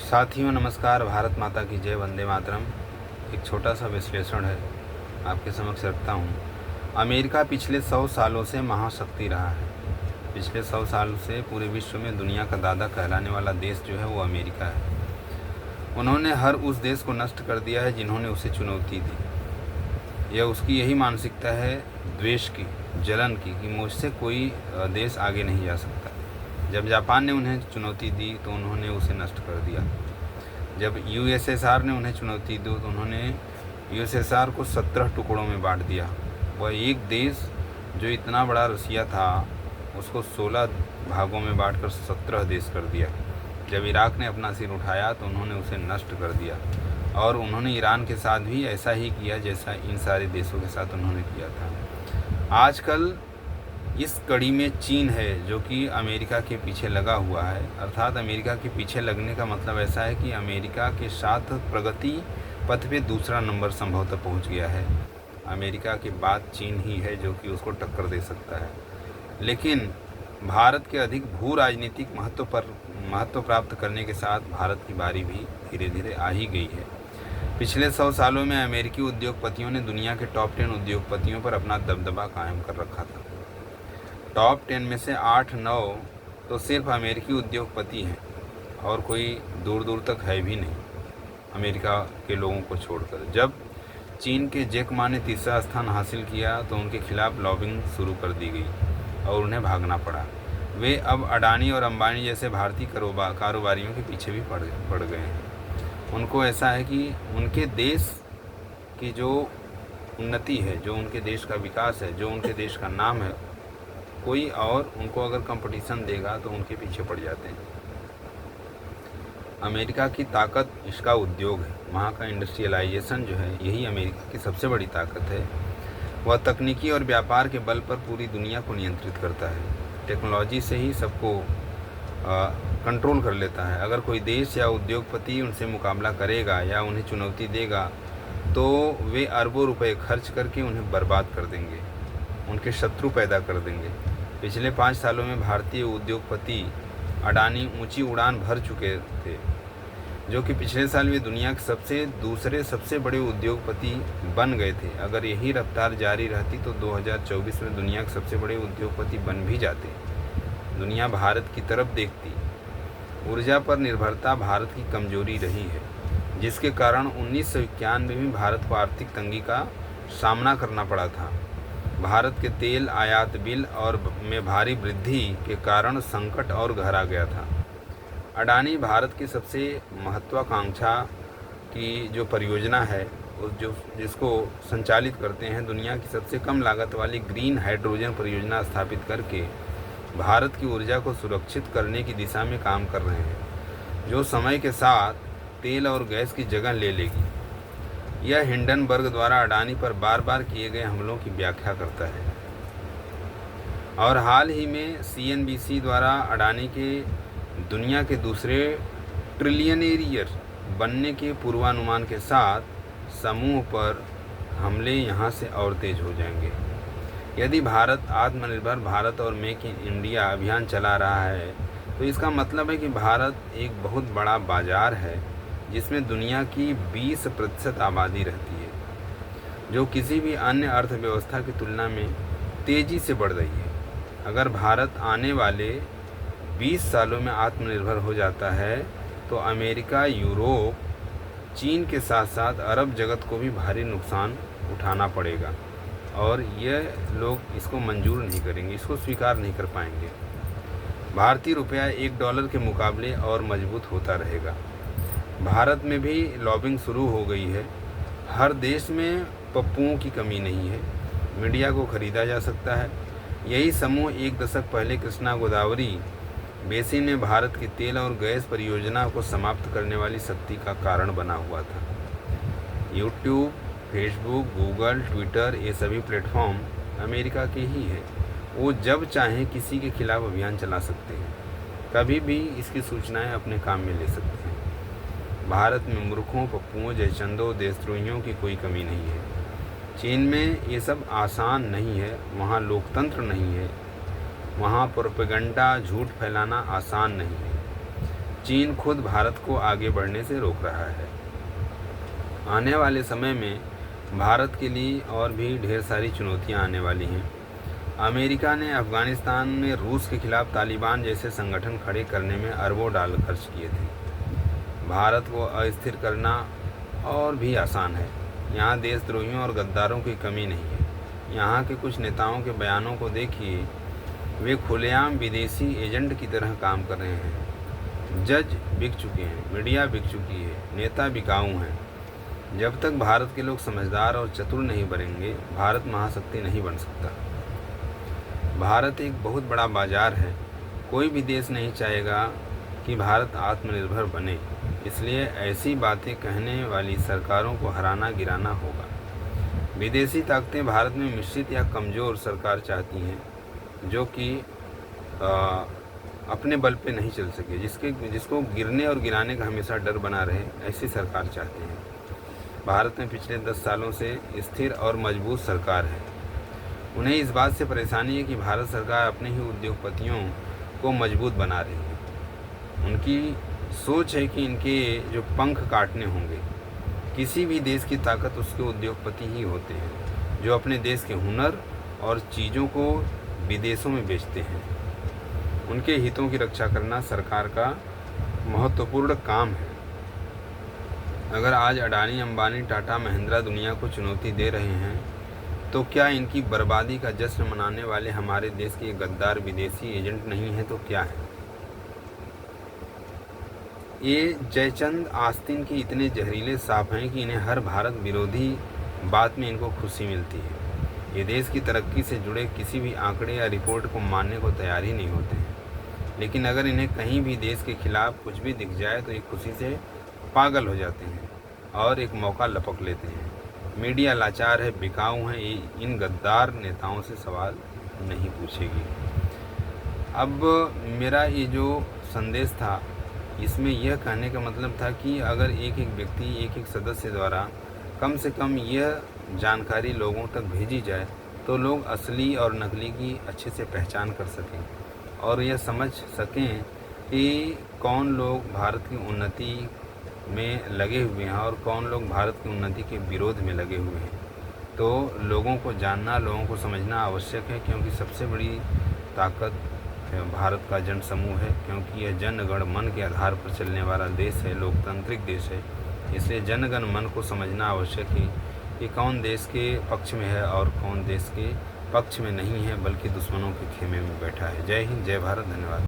साथियों नमस्कार। भारत माता की जय, वंदे मातरम। एक छोटा सा विश्लेषण है आपके समक्ष रखता हूँ। अमेरिका पिछले 100 सालों से महाशक्ति रहा है। पिछले 100 साल से पूरे विश्व में दुनिया का दादा कहलाने वाला देश जो है वो अमेरिका है। उन्होंने हर उस देश को नष्ट कर दिया है जिन्होंने उसे चुनौती दी। यह उसकी यही मानसिकता है, द्वेष की, जलन की, कि मुझसे कोई देश आगे नहीं जा सकता। जब जापान ने उन्हें चुनौती दी तो उन्होंने उसे नष्ट कर दिया। जब यूएसएसआर ने उन्हें चुनौती दी तो उन्होंने यूएसएसआर को 17 टुकड़ों में बांट दिया। वह एक देश जो इतना बड़ा रसिया था उसको 16 भागों में बांटकर 17 देश कर दिया। जब इराक ने अपना सिर उठाया तो उन्होंने उसे नष्ट कर दिया। और उन्होंने ईरान के साथ भी ऐसा ही किया जैसा इन सारे देशों के साथ उन्होंने किया था। आजकल इस कड़ी में चीन है जो कि अमेरिका के पीछे लगा हुआ है। अर्थात अमेरिका के पीछे लगने का मतलब ऐसा है कि अमेरिका के साथ प्रगति पथ पे दूसरा नंबर संभवतः पहुंच गया है। अमेरिका के बाद चीन ही है जो कि उसको टक्कर दे सकता है। लेकिन भारत के अधिक भू राजनीतिक महत्व प्राप्त करने के साथ भारत की बारी भी धीरे धीरे आ ही गई है। पिछले 100 सालों में अमेरिकी उद्योगपतियों ने दुनिया के टॉप 10 उद्योगपतियों पर अपना दबदबा कायम कर रखा था। टॉप 10 में से 8-9 तो सिर्फ अमेरिकी उद्योगपति हैं और कोई दूर दूर तक है भी नहीं अमेरिका के लोगों को छोड़कर। जब चीन के जैक मा ने तीसरा स्थान हासिल किया तो उनके खिलाफ लॉबिंग शुरू कर दी गई और उन्हें भागना पड़ा। वे अब अडानी और अंबानी जैसे भारतीय कारोबारियों के पीछे भी पड़ गए हैं। उनको ऐसा है कि उनके देश की जो उन्नति है, जो उनके देश का विकास है, जो उनके देश का नाम है, कोई और उनको अगर कंपटीशन देगा तो उनके पीछे पड़ जाते हैं। अमेरिका की ताकत इसका उद्योग है। वहाँ का इंडस्ट्रियलाइजेशन जो है यही अमेरिका की सबसे बड़ी ताकत है। वह तकनीकी और व्यापार के बल पर पूरी दुनिया को नियंत्रित करता है। टेक्नोलॉजी से ही सबको कंट्रोल कर लेता है। अगर कोई देश या उद्योगपति उनसे मुकाबला करेगा या उन्हें चुनौती देगा तो वे अरबों रुपए खर्च करके उन्हें बर्बाद कर देंगे, उनके शत्रु पैदा कर देंगे। पिछले 5 सालों में भारतीय उद्योगपति अडानी ऊंची उड़ान भर चुके थे, जो कि पिछले साल वे दुनिया के दूसरे सबसे बड़े उद्योगपति बन गए थे। अगर यही रफ्तार जारी रहती तो 2024 में दुनिया के सबसे बड़े उद्योगपति बन भी जाते। दुनिया भारत की तरफ देखती। ऊर्जा पर निर्भरता भारत की कमजोरी रही है, जिसके कारण 1991 में भारत को आर्थिक तंगी का सामना करना पड़ा था। भारत के तेल आयात बिल और में भारी वृद्धि के कारण संकट और गहरा गया था। अडानी भारत की सबसे महत्वाकांक्षा की जो परियोजना है जिसको संचालित करते हैं, दुनिया की सबसे कम लागत वाली ग्रीन हाइड्रोजन परियोजना स्थापित करके भारत की ऊर्जा को सुरक्षित करने की दिशा में काम कर रहे हैं, जो समय के साथ तेल और गैस की जगह ले लेगी। यह हिंडनबर्ग द्वारा अडानी पर बार बार किए गए हमलों की व्याख्या करता है। और हाल ही में CNBC द्वारा अडानी के दुनिया के दूसरे ट्रिलियनेरियर बनने के पूर्वानुमान के साथ समूह पर हमले यहाँ से और तेज हो जाएंगे। यदि भारत आत्मनिर्भर भारत और मेक इन इंडिया अभियान चला रहा है तो इसका मतलब है कि भारत एक बहुत बड़ा बाजार है जिसमें दुनिया की 20% आबादी रहती है, जो किसी भी अन्य अर्थव्यवस्था की तुलना में तेज़ी से बढ़ रही है। अगर भारत आने वाले 20 सालों में आत्मनिर्भर हो जाता है तो अमेरिका, यूरोप, चीन के साथ साथ अरब जगत को भी भारी नुकसान उठाना पड़ेगा और यह लोग इसको मंजूर नहीं करेंगे, इसको स्वीकार नहीं कर पाएंगे। भारतीय रुपया $1 के मुकाबले और मजबूत होता रहेगा। भारत में भी लॉबिंग शुरू हो गई है। हर देश में पप्पुओं की कमी नहीं है। मीडिया को खरीदा जा सकता है। यही समूह 1 दशक पहले कृष्णा गोदावरी बेसिन में भारत की तेल और गैस परियोजना को समाप्त करने वाली शक्ति का कारण बना हुआ था। यूट्यूब, फेसबुक, गूगल, ट्विटर, ये सभी प्लेटफॉर्म अमेरिका के ही है। वो जब चाहें किसी के खिलाफ अभियान चला सकते हैं, कभी भी इसकी सूचनाएं अपने काम में ले सकते हैं। भारत में मूर्खों, पप्पुओं, जयचंदों, देशद्रोहियों की कोई कमी नहीं है। चीन में ये सब आसान नहीं है। वहाँ लोकतंत्र नहीं है। वहाँ प्रोपेगेंडा, झूठ फैलाना आसान नहीं है। चीन खुद भारत को आगे बढ़ने से रोक रहा है। आने वाले समय में भारत के लिए और भी ढेर सारी चुनौतियां आने वाली हैं। अमेरिका ने अफ़गानिस्तान में रूस के खिलाफ तालिबान जैसे संगठन खड़े करने में अरबों डॉलर खर्च किए थे। भारत को अस्थिर करना और भी आसान है। यहाँ देशद्रोहियों और गद्दारों की कमी नहीं है। यहाँ के कुछ नेताओं के बयानों को देखिए, वे खुलेआम विदेशी एजेंट की तरह काम कर रहे हैं। जज बिक चुके हैं, मीडिया बिक चुकी है, नेता बिकाऊ हैं। जब तक भारत के लोग समझदार और चतुर नहीं बनेंगे, भारत महाशक्ति नहीं बन सकता। भारत एक बहुत बड़ा बाजार है। कोई भी देश नहीं चाहेगा कि भारत आत्मनिर्भर बने, इसलिए ऐसी बातें कहने वाली सरकारों को हराना गिराना होगा। विदेशी ताकतें भारत में मिश्रित या कमज़ोर सरकार चाहती हैं, जो कि अपने बल पे नहीं चल सके, जिसको गिरने और गिराने का हमेशा डर बना रहे, ऐसी सरकार चाहते हैं। भारत में पिछले 10 सालों से स्थिर और मजबूत सरकार है। उन्हें इस बात से परेशानी है कि भारत सरकार अपने ही उद्योगपतियों को मजबूत बना रही है। उनकी सोच है कि इनके जो पंख काटने होंगे। किसी भी देश की ताकत उसके उद्योगपति ही होते हैं, जो अपने देश के हुनर और चीज़ों को विदेशों में बेचते हैं। उनके हितों की रक्षा करना सरकार का महत्वपूर्ण काम है। अगर आज अडानी, अंबानी, टाटा, महिंद्रा दुनिया को चुनौती दे रहे हैं, तो क्या इनकी बर्बादी का जश्न मनाने वाले हमारे देश के गद्दार विदेशी एजेंट नहीं हैं तो क्या है? ये जयचंद आस्तीन के इतने जहरीले सांप हैं कि इन्हें हर भारत विरोधी बात में इनको खुशी मिलती है। ये देश की तरक्की से जुड़े किसी भी आंकड़े या रिपोर्ट को मानने को तैयार ही नहीं होते हैं। लेकिन अगर इन्हें कहीं भी देश के खिलाफ कुछ भी दिख जाए तो ये खुशी से पागल हो जाते हैं और एक मौका लपक लेते हैं। मीडिया लाचार है, बिकाऊ हैं, इन गद्दार नेताओं से सवाल नहीं पूछेगी। अब मेरा ये जो संदेश था, इसमें यह कहने का मतलब था कि अगर एक एक व्यक्ति, एक एक सदस्य द्वारा कम से कम यह जानकारी लोगों तक भेजी जाए, तो लोग असली और नकली की अच्छे से पहचान कर सकें और यह समझ सकें कि कौन लोग भारत की उन्नति में लगे हुए हैं और कौन लोग भारत की उन्नति के विरोध में लगे हुए हैं। तो लोगों को जानना, लोगों को समझना आवश्यक है, क्योंकि सबसे बड़ी ताकत भारत का जन समूह है, क्योंकि यह जनगण मन के आधार पर चलने वाला देश है, लोकतांत्रिक देश है। इसलिए जनगण मन को समझना आवश्यक है कि कौन देश के पक्ष में है और कौन देश के पक्ष में नहीं है, बल्कि दुश्मनों के खेमे में बैठा है। जय हिंद, जय भारत, धन्यवाद।